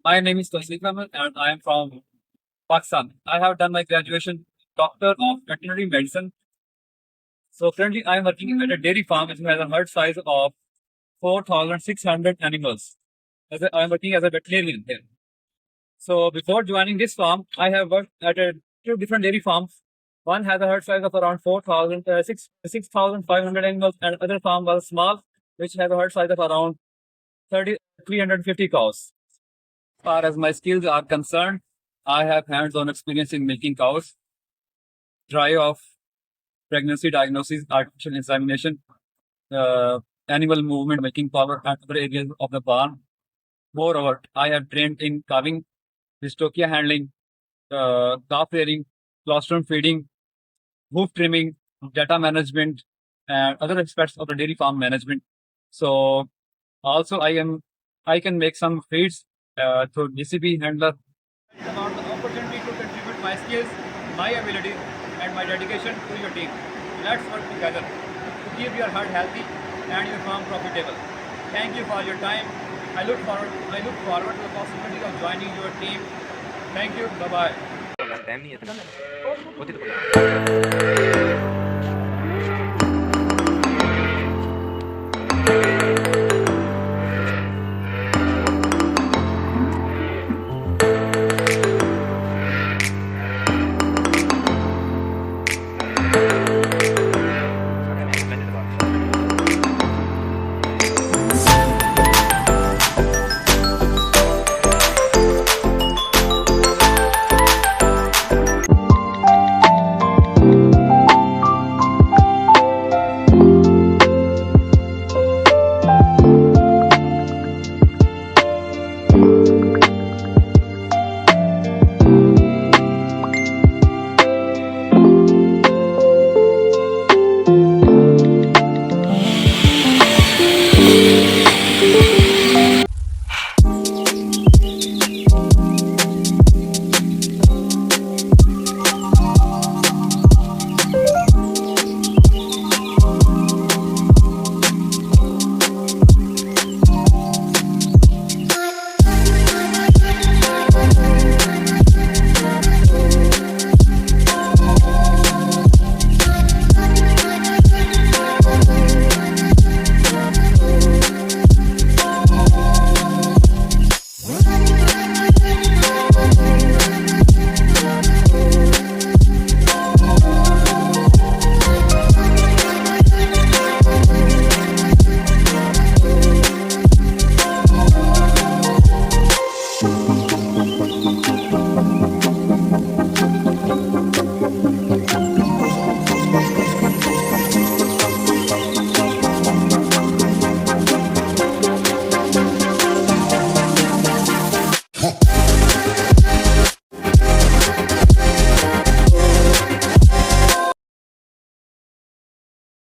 My name is Tauseef Ahmad and I am from Pakistan. I have done my graduation Doctor of Veterinary Medicine. So currently I am working at a dairy farm which has a herd size of 4,600 animals. I am working as a veterinarian here. So before joining this farm, I have worked at two different dairy farms. One has a herd size of around 6,500 animals, and other farm was small, which has a herd size of around 350 cows. As far as my skills are concerned, I have hands-on experience in milking cows, dry off, pregnancy diagnosis, artificial insemination, animal movement, milking power, and other areas of the barn. Moreover, I have trained in calving, dystocia handling, calf rearing, colostrum feeding, hoof trimming, data management, and other aspects of the dairy farm management. So also I can make some feeds through DCP handler. It's about the opportunity to contribute my skills, my abilities, and my dedication to your team. Let's work together to keep your herd healthy and your farm profitable. Thank you for your time. I look forward to the possibility of joining your team. Thank you. Bye bye.